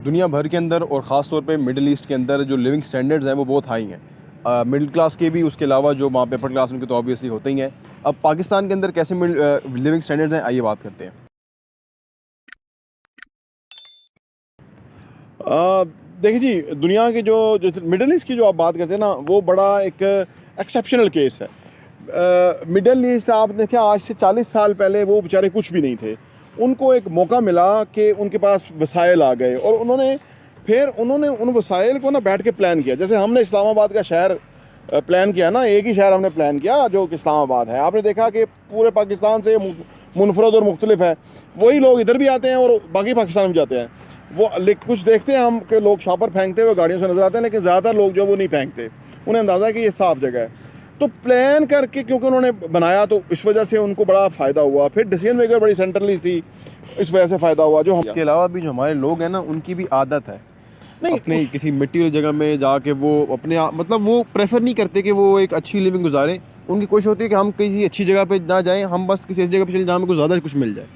दुनिया भर के अंदर और ख़ास तौर पे मिडिल ईस्ट के अंदर जो लिविंग स्टैंडर्ड्स हैं वो बहुत हाई हैं, मिडिल क्लास के भी, उसके अलावा जो वहाँ पे अपर क्लास उनके तो ऑब्वियसली होते ही हैं। अब पाकिस्तान के अंदर कैसे लिविंग स्टैंडर्ड्स हैं, आइए बात करते हैं। आ, देखिए जी, दुनिया की जो मिडल ईस्ट की जो आप बात करते हैं ना, वो बड़ा एक एक्सेप्शनल केस है। मिडल ईस्ट आप देखें, आज से 40 साल पहले वो बेचारे कुछ भी नहीं थे। उनको एक मौका मिला कि उनके पास वसाइल आ गए और उन्होंने उन वसाइल को ना बैठ के प्लान किया। जैसे हमने इस्लामाबाद का शहर प्लान किया ना, एक ही शहर हमने प्लान किया जो कि इस्लामाबाद है। आपने देखा कि पूरे पाकिस्तान से मुनफरद और मुख्तलिफ है। वही लोग इधर भी आते हैं और बाकी पाकिस्तान में जाते हैं। वो कुछ देखते हैं हम कि लोग शॉपर फेंकते हुए गाड़ियों से नज़र आते हैं, लेकिन ज़्यादातर लोग जो वो नहीं फेंकते, उन्हें अंदाज़ा है कि ये साफ़ जगह है। तो प्लान करके क्योंकि उन्होंने बनाया तो इस वजह से उनको बड़ा फ़ायदा हुआ। फिर डिसीजन मेकर बड़ी सेंट्रली थी, इस वजह से फ़ायदा हुआ। जो हम इसके अलावा भी जो हमारे लोग हैं ना, उनकी भी आदत है नहीं अपने किसी मिट्टी वाली जगह में जाके वो मतलब वो प्रेफर नहीं करते कि वो एक अच्छी लिविंग गुजारें। उनकी कोशिश होती है कि हम किसी अच्छी जगह पे ना जाएं, हम बस किसी ऐसी जगह पे चले जहाँ हमको ज़्यादा कुछ मिल जाए।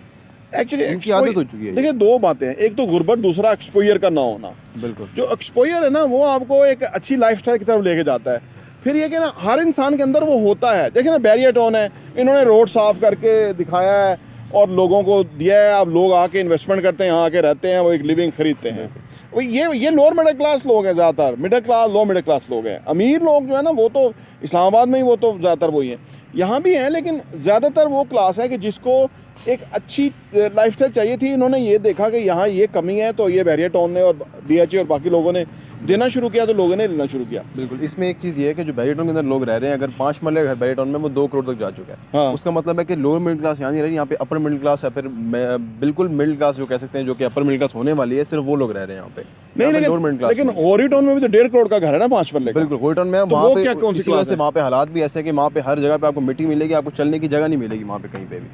एक्चुअली उनकी आदत हो चुकी है। देखिए, दो बातें हैं, एक तो गुर्बत, दूसरा एक्सपोजर का ना होना। बिल्कुल। जो एक्सपोजर है ना, वो आपको एक अच्छी लाइफस्टाइल की तरफ लेके जाता है। फिर ये कि ना, हर इंसान के अंदर वो होता है। देखिए ना, बैरियर टाउन है, इन्होंने रोड साफ करके दिखाया है और लोगों को दिया है। अब लोग आके इन्वेस्टमेंट करते हैं, यहाँ आके रहते हैं, वो एक लिविंग खरीदते हैं। वो ये लोअर मिडिल क्लास लोग हैं ज़्यादातर। Middle class, low middle class लोग हैं। अमीर लोग जो है ना, वो तो इस्लामाबाद में ही वो तो ज़्यादातर वही हैं, यहाँ भी हैं, लेकिन ज़्यादातर वो क्लास है कि जिसको एक अच्छी लाइफस्टाइल चाहिए थी। इन्होंने ये देखा कि यहाँ ये कमी है, तो ये बैरियर टाउन ने और DHA और बाकी लोगों ने देना शुरू किया, तो लोगों ने लेना शुरू किया। बिल्कुल। इसमें एक चीज़ ये है कि जो बैरियर टाउन के अंदर लोग रह रहे हैं, अगर 5 मरले का घर बैरियर टाउन में, वो 2 करोड़ तक जा चुका है। हाँ। उसका मतलब है कि लोअर मिडिल क्लास यहाँ नहीं रही, यहाँ पे अपर मिडिल क्लास है। फिर बिल्कुल मिडिल क्लास जो कह सकते हैं, जो कि अपर मिडिल क्लास होने वाली है, सिर्फ वो लोग रह रहे हैं यहाँ पे। नहीं, लेकिन होरी टाउन में भी तो 1.5 करोड़ का घर है ना, 5 मरले का। बिल्कुल, होरी टाउन में तो वहाँ वो पे क्या, कौन सी इसी वजह क्लास से है? वहाँ पे हालात भी ऐसे हैं कि वहाँ पे हर जगह पे आपको मिट्टी मिलेगी, आपको चलने की जगह नहीं मिलेगी वहाँ पे कहीं पे भी।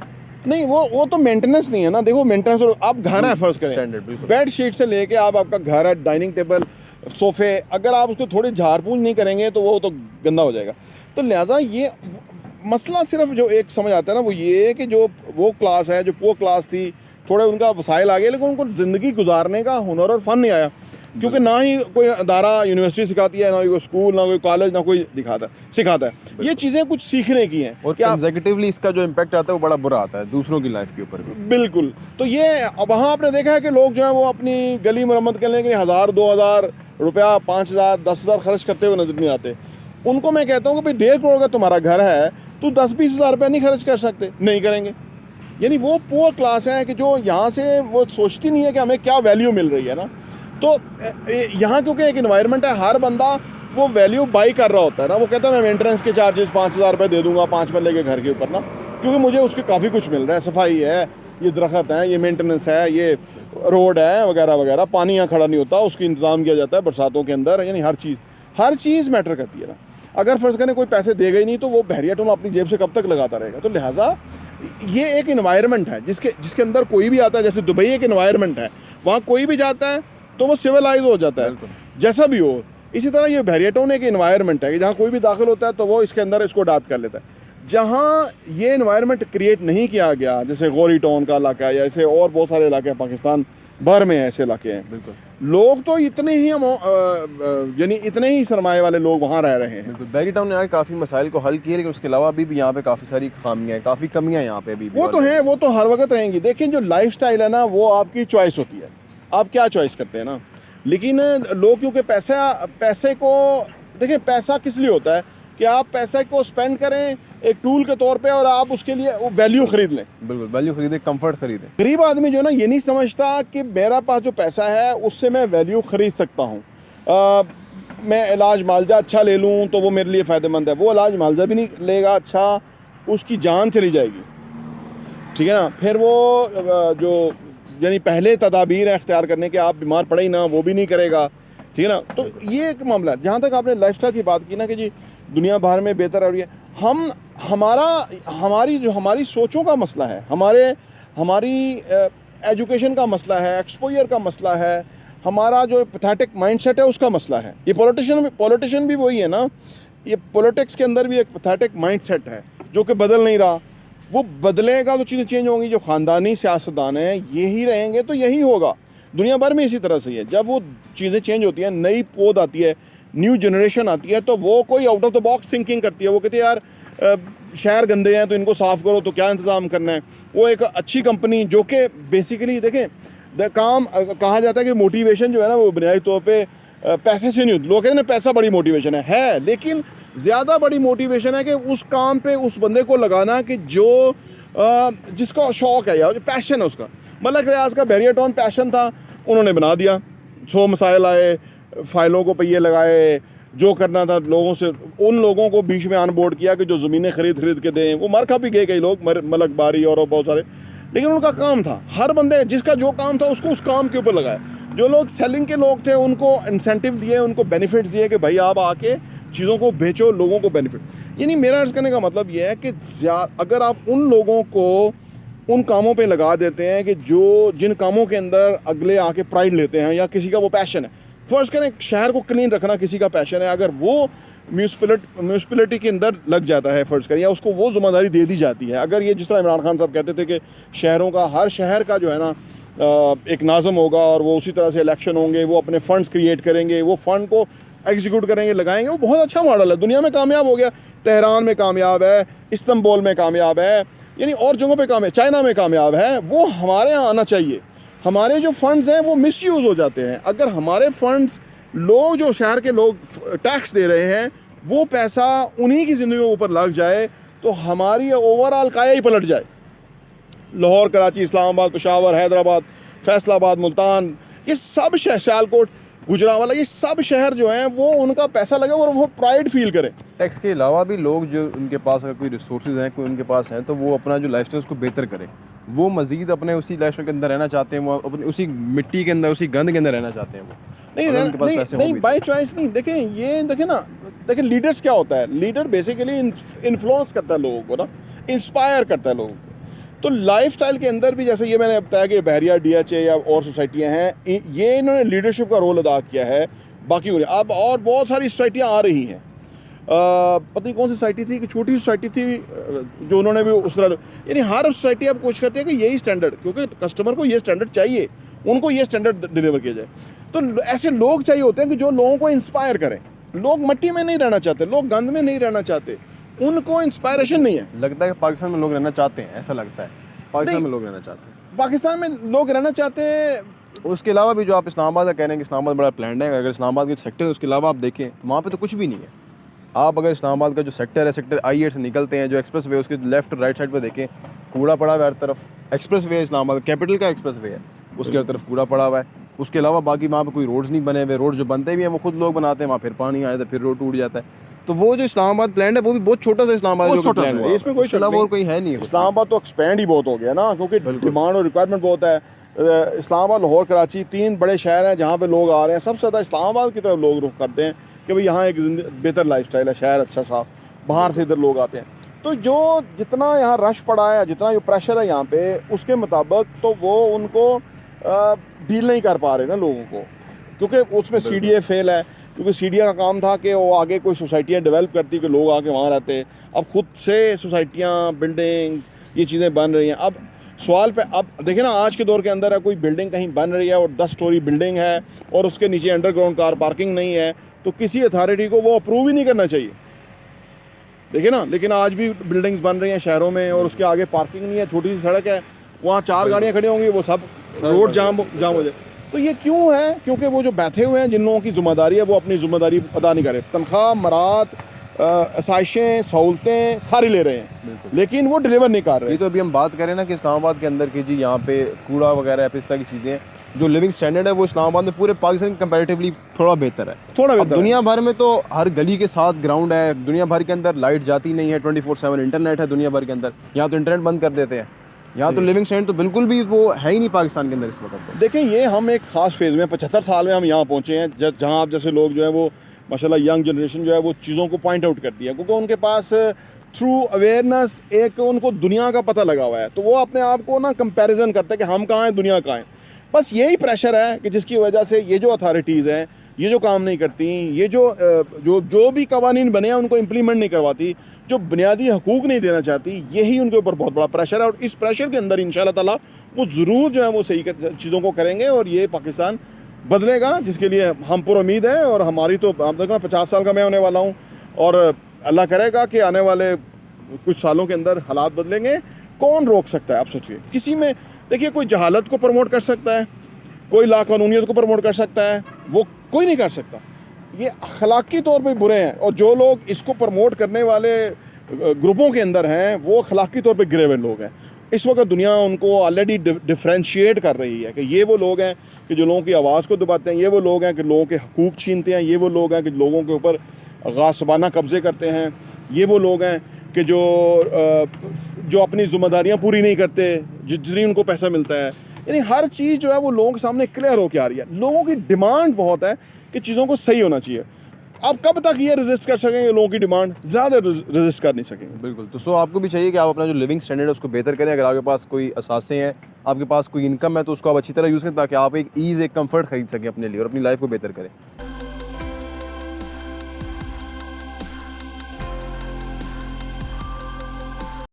नहीं, वो तो मेंटेनेंस नहीं है ना। देखो, मेंटेनेंस, और आप घर है फर्ज करें, स्टैंडर्ड बिल्कुल। बेड शीट से लेके आपका घर है, डाइनिंग टेबल, सोफे, अगर आप उसको थोड़ी झाड़ पूंछ नहीं करेंगे तो वो तो गंदा हो जाएगा। तो लिहाजा ये मसला सिर्फ जो एक समझ आता है ना, वो ये है कि जो वो क्लास है, जो पुअर क्लास थी, थोड़े उनका वसाइल आ गए, लेकिन उनको ज़िंदगी गुजारने का हुनर और फ़न नहीं आया। क्योंकि ना ही कोई अदारा यूनिवर्सिटी सिखाती है, ना कोई स्कूल, ना कोई कॉलेज, ना कोई सिखाता है। ये चीज़ें कुछ सीखने की हैं। और कंसेक्यूटिवली इसका जो इम्पैक्ट आता है वो बड़ा बुरा आता है दूसरों की लाइफ के ऊपर भी। बिल्कुल। तो ये वहाँ आपने देखा है कि लोग जो है वो अपनी गली मरम्मत करने के लिए 1000-2000 रुपया, 5000, 10,000 खर्च करते हुए नजर नहीं आते। उनको मैं कहता हूँ कि भाई 1.5 करोड़ का तुम्हारा घर है, तो 10-20 हज़ार रुपया नहीं खर्च कर सकते? नहीं करेंगे। यानी वो पुअर क्लास है कि जो यहाँ से वो सोचती नहीं है कि हमें क्या वैल्यू मिल रही है ना। तो यहाँ क्योंकि एक इन्वायरमेंट है, हर बंदा वो वैल्यू बाई कर रहा होता है ना। वो कहता है मैं मेंटेनेंस के चार्जेस 5,000 रुपये दे दूंगा 5 मरले के घर के ऊपर ना, क्योंकि मुझे उसके काफ़ी कुछ मिल रहा है। सफाई है, ये दरख्त हैं, ये मेंटेनेंस है, ये रोड है, वगैरह वगैरह। पानी यहाँ खड़ा नहीं होता, उसका इंतज़ाम किया जाता है बरसातों के अंदर। यानी हर चीज़ मैटर करती है ना। अगर फ़र्ज़ करें कोई पैसे देगा ही नहीं, तो वो बहरिया टोन अपनी जेब से कब तक लगाता रहेगा? तो लिहाजा ये एक इन्वायरमेंट है जिसके अंदर कोई भी आता है। जैसे दुबई एक इन्वायरमेंट है, वहाँ कोई भी जाता है तो वो सिविलाइज हो जाता है, जैसा भी हो। इसी तरह ये बहरिया टाउन एक इन्वायरमेंट है कि जहाँ कोई भी दाखिल होता है तो वो इसके अंदर इसको अडाप्ट कर लेता है। जहाँ ये इन्वायरमेंट क्रिएट नहीं किया गया, जैसे गौरी टाउन का इलाका है, या ऐसे और बहुत सारे इलाके हैं, पाकिस्तान भर में ऐसे इलाके हैं। बिल्कुल। लोग तो इतने ही यानी इतने ही सरमाए वाले लोग वहाँ रह रहे हैं। बिल्कुल। बैरियर टाउन ने यहाँ काफ़ी मसाइल को हल किए, लेकिन उसके अलावा अभी भी यहाँ पे काफ़ी सारी खामियाँ हैं, काफ़ी कमियाँ यहाँ पे अभी भी। वो तो हैं, वो तो हर वक्त रहेंगी। देखिए, जो लाइफस्टाइल है ना, वो आपकी चॉइस होती है, आप क्या चॉइस करते हैं ना। लेकिन लोग क्योंकि पैसे को देखिए, पैसा किस लिए होता है कि आप पैसे को स्पेंड करें एक टूल के तौर पे, और आप उसके लिए वो वैल्यू खरीद लें। बिल्कुल, वैल्यू खरीदे, कंफर्ट खरीदे। गरीब आदमी जो है ना, ये नहीं समझता कि मेरा पास जो पैसा है उससे मैं वैल्यू खरीद सकता हूँ। मैं इलाज मालजा अच्छा ले लूँ तो वो मेरे लिए फ़ायदेमंद है। वो इलाज मालजा भी नहीं लेगा अच्छा, उसकी जान चली जाएगी, ठीक है ना। फिर वो जो यानी पहले तदाबीर है अख्तियार करने के, आप बीमार पड़े ही ना, वो भी नहीं करेगा, ठीक है ना। तो ये एक मामला है। जहाँ तक आपने लाइफस्टाइल की बात की ना कि जी दुनिया भर में बेहतर हो रही है, हमारी सोचों का मसला है, हमारी एजुकेशन का मसला है, एक्सपोजर का मसला है, हमारा जो पैथेटिक माइंडसेट है उसका मसला है। ये पॉलिटिशियन भी वही है ना। ये पॉलिटिक्स के अंदर भी एक पैथेटिक माइंडसेट है जो कि बदल नहीं रहा। वो बदलेगा तो चीज़ें चेंज होंगी। जो ख़ानदानी सियासतदान हैं यही रहेंगे तो यही होगा। दुनिया भर में इसी तरह से ही है। जब वो चीज़ें चेंज होती हैं, नई पौध आती है, न्यू जनरेशन आती है, तो वो कोई out of the box thinking करती है। वो कहती है यार शहर गंदे हैं तो इनको साफ़ करो, तो क्या इंतज़ाम करना है। वो एक अच्छी कंपनी जो कि बेसिकली देखें काम कहा जाता है कि मोटिवेशन जो है ना वो बुनियादी तौर पे पैसे से नहीं होती। लोग कहते हैं ना पैसा बड़ी मोटिवेशन है, लेकिन ज़्यादा बड़ी मोटिवेशन है कि उस काम पे उस बंदे को लगाना कि जो जिसका शौक़ है या जो पैशन है उसका। मलक रियाज का बैरियर टाउन पैशन था, उन्होंने बना दिया। 100 मसाइल आए, फाइलों को पहिए लगाए, जो करना था लोगों से, उन लोगों को बीच में ऑन बोर्ड किया कि जो ज़मीनें खरीद के दें। वो मर खा भी गए कई लोग, मलक बारी और बहुत सारे, लेकिन उनका काम था। हर बंदे जिसका जो काम था उसको उस काम के ऊपर लगाया। जो लोग सेलिंग के लोग थे उनको इंसेंटिव दिए, उनको बेनिफिट्स दिए कि भाई आप आके चीज़ों को बेचो, लोगों को बेनिफिट। यानी मेरा अर्ज़ करने का मतलब ये है कि अगर आप उन लोगों को उन कामों पे लगा देते हैं कि जो जिन कामों के अंदर अगले आके प्राइड लेते हैं या किसी का वो पैशन है। फर्स्ट करें शहर को क्लीन रखना किसी का पैशन है, अगर वो म्यूनसिपलिटी के अंदर लग जाता है फ़र्ज़ करें, या उसको वो ज़िम्मेदारी दे दी जाती है। अगर ये जिस तरह इमरान खान साहब कहते थे कि शहरों का, हर शहर का जो है ना एक नाज़म होगा और वो उसी तरह से इलेक्शन होंगे, वो अपने फ़ंड्स क्रिएट करेंगे, वो फ़ंड को एग्जीक्यूट करेंगे, लगाएंगे। वो बहुत अच्छा मॉडल है, दुनिया में कामयाब हो गया। तेहरान में कामयाब है, इस्तांबुल में कामयाब है, यानी और जगहों पे कामयाब, चाइना में कामयाब है। वो हमारे यहाँ आना चाहिए। हमारे जो फंड्स हैं वो मिसयूज़ हो जाते हैं। अगर हमारे फंड्स लोग, जो शहर के लोग टैक्स दे रहे हैं, वो पैसा उन्हीं की ज़िंदगी के ऊपर लग जाए तो हमारी ओवरऑल काया ही पलट जाए। लाहौर, कराची, इस्लामाबाद, पेशावर, हैदराबाद, फैसलाबाद, मुल्तान, ये सब शहर, सियालकोट, गुजरांवाला, ये सब शहर जो हैं वो उनका पैसा लगे और वो प्राइड फील करें। टैक्स के अलावा भी लोग जो उनके पास अगर कोई रिसोर्सेज हैं, कोई उनके पास हैं, तो वो अपना जो लाइफस्टाइल उसको बेहतर करें। वो मज़ीद अपने उसी लाइफस्टाइल के अंदर रहना चाहते हैं, वो अपनी उसी मिट्टी के अंदर, उसी गंद के अंदर रहना चाहते हैं। वो नहीं बाय चॉइस नहीं। देखें ये देखें ना, देखें लीडर्स क्या होता है। लीडर बेसिकली इन्फ्लुएंस करता है लोगों को ना, इंस्पायर करता है लोगों को। तो लाइफस्टाइल के अंदर भी जैसे ये मैंने बताया कि बहरिया, DHA या और सोसाइटियाँ हैं, ये इन्होंने लीडरशिप का रोल अदा किया है। बाकी अब और बहुत सारी सोसाइटियाँ आ रही हैं। पता नहीं कौन सी सोसाइटी थी कि छोटी सोसाइटी थी जो उन्होंने भी उस तरह, यानी हर सोसाइटी अब कोशिश करती है कि यही स्टैंडर्ड, क्योंकि कस्टमर को ये स्टैंडर्ड चाहिए, उनको ये स्टैंडर्ड डिलीवर किया जाए। तो ऐसे लोग चाहिए होते हैं कि जो लोगों को इंस्पायर करें। लोग मिट्टी में नहीं रहना चाहते, लोग गंद में नहीं रहना चाहते, उनको इंस्पायरेशन नहीं है। लगता है कि पाकिस्तान में लोग रहना चाहते हैं, ऐसा लगता है पाकिस्तान में लोग रहना चाहते हैं। पाकिस्तान में लोग रहना चाहते हैं। उसके अलावा भी जो आप इस्लामाबाद का कह रहे हैं कि इस्लामाबाद बड़ा प्लान है, अगर इस्लामाबाद के सेक्टर है उसके अलावा आप देखें तो वहाँ पे तो कुछ भी नहीं है। आप अगर इस्लामाबाद का जो सेक्टर है, सेक्टर I-8 से निकलते हैं, जो एक्सप्रेस वे उसके लेफ्ट राइट साइड पे देखें, कूड़ा पड़ा हुआ है हर तरफ। एक्सप्रेस वे है, इस्लामाबाद कैपिटल का एक्सप्रेस वे है, उसके हर तरफ कूड़ा पड़ा हुआ है। उसके अलावा बाकी वहाँ पे कोई रोड्स नहीं बने हुए। रोड जो बनते भी हैं वो खुद लोग बनाते हैं, वहाँ फिर पानी आ जाता है, फिर रोड टूट जाता है। तो वो जो इस्लामाबाद प्लान है वो भी बहुत छोटा सा इस्लामाबाद जो प्लान है, इसमें कोई और कोई है नहीं। इस्लामाबाद तो एक्सपेंड ही बहुत हो गया ना, क्योंकि डिमांड और रिक्वायरमेंट बहुत है। इस्लामाबाद, लाहौर, कराची 3 बड़े शहर हैं जहाँ पे लोग आ रहे हैं। सबसे ज़्यादा इस्लामाबाद की तरफ लोग रुख करते हैं कि भाई यहाँ एक बेहतर लाइफस्टाइल है, शहर अच्छा सा, बाहर से इधर लोग आते हैं। तो जो जितना यहाँ रश पड़ा है, जितना जो प्रेशर है यहाँ पे, उसके मुताबिक तो वो उनको डील नहीं कर पा रहे ना लोगों को, क्योंकि उसमें CDA फेल है। क्योंकि CDA का काम था कि वो आगे कोई सोसाइटियाँ डेवलप करती कि लोग आके वहाँ रहते। अब खुद से सोसाइटियाँ, बिल्डिंग, ये चीज़ें बन रही हैं। अब सवाल पे अब देखिए ना, आज के दौर के अंदर है कोई बिल्डिंग कहीं बन रही है और 10 स्टोरी बिल्डिंग है और उसके नीचे अंडरग्राउंड कार पार्किंग नहीं है, तो किसी अथॉरिटी को वो अप्रूव ही नहीं करना चाहिए। देखिए ना, लेकिन आज भी बिल्डिंग्स बन रही हैं शहरों में और उसके आगे पार्किंग नहीं है, छोटी सी सड़क है, वहाँ 4 गाड़ियाँ खड़ी होंगी, वो सब रोड जाम हो जाए। तो ये क्यों है? क्योंकि वो जो बैठे हुए हैं, जिन लोगों की जिम्मेदारी है, वो अपनी जिम्मेदारी अदा नहीं कर रहे। तनख्वाह, मरात, आसाइशें, सहूलतें सारी ले रहे हैं, लेकिन वो डिलीवर नहीं कर रहे। ये तो अभी हम बात करें ना कि इस्लामाबाद के अंदर की जी यहाँ पे कूड़ा वगैरह इस तरह की चीज़ें, जो लिविंग स्टैंडर्ड है वो इस्लामाबाद में पूरे पाकिस्तान कंपैरेटिवली थोड़ा बेहतर है। थोड़ा बेहतर। दुनिया भर में तो हर गली के साथ ग्राउंड है, दुनिया भर के अंदर लाइट जाती नहीं है, 24/7 इंटरनेट है दुनिया भर के अंदर। यहाँ तो इंटरनेट बंद कर देते हैं। यहाँ तो लिविंग स्टैंडर्ड तो बिल्कुल भी वो है ही नहीं पाकिस्तान के अंदर इस वक्त। तो देखें, ये हम एक ख़ास फेज़ में 75 साल में हम यहाँ पहुँचे हैं, जहाँ आप जैसे लोग जो है वो माशाल्लाह यंग जनरेशन जो है वो चीज़ों को पॉइंट आउट करती है, क्योंकि उनके पास थ्रू अवेयरनेस एक उनको दुनिया का पता लगा हुआ है। तो वो अपने आप को ना कंपैरिजन करते हैं कि हम कहाँ हैं, दुनिया कहाँ है। बस यही प्रेशर है कि जिसकी वजह से ये जो अथॉरिटीज़ हैं, ये जो काम नहीं करती, ये जो भी कवानीन बने हैं उनको इम्प्लीमेंट नहीं करवाती, जो बुनियादी हकूक़ नहीं देना चाहती, यही उनके ऊपर बहुत बड़ा प्रेशर है। और इस प्रेशर के अंदर इंशाल्लाह ताला वो ज़रूर जो है वो सही चीज़ों को करेंगे और ये पाकिस्तान बदलेगा, जिसके लिए हम पर उम्मीद है। और हमारी तो आप देखना 50 साल का मैं होने वाला हूँ और अल्लाह करेगा कि आने वाले कुछ सालों के अंदर हालात बदलेंगे। कौन रोक सकता है? आप सोचिए, किसी में देखिए कोई जहालत को प्रमोट कर सकता है, कोई लाकानूनियत को प्रमोट कर सकता है, वो कोई नहीं कर सकता। ये अखलाकी तौर पे बुरे हैं और जो लोग इसको प्रमोट करने वाले ग्रुपों के अंदर हैं वो अखलाकी तौर पे गिरे हुए लोग हैं। इस वक्त दुनिया उनको ऑलरेडी डिफ्रेंशिएट कर रही है कि ये वो लोग हैं कि जो लोगों की आवाज़ को दबाते हैं, ये वो लोग हैं कि लोगों के हकूक़ छीनते हैं, ये वो लोग हैं कि लोगों के ऊपर गासबाना कब्ज़े करते हैं, ये वो लोग हैं कि जो अपनी ज़िम्मेदारियाँ पूरी नहीं करते जितनी उनको पैसा मिलता है। यानी हर चीज़ जो है वो लोगों के सामने क्लियर होकर आ रही है। लोगों की डिमांड बहुत है कि चीज़ों को सही होना चाहिए। अब कब तक ये रेजिस्ट कर सकेंगे? लोगों की डिमांड ज़्यादा रेजिस्ट कर नहीं सकेंगे। बिल्कुल। तो सो आपको भी चाहिए कि आप अपना जो लिविंग स्टैंडर्ड है उसको बेहतर करें। अगर आपके पास कोई असासे हैं, आपके पास कोई इनकम है, तो उसको आप अच्छी तरह यूज़ करें ताकि आप एक ईज़, एक कम्फर्ट खरीद सकें अपने लिए और अपनी लाइफ को बेहतर करें।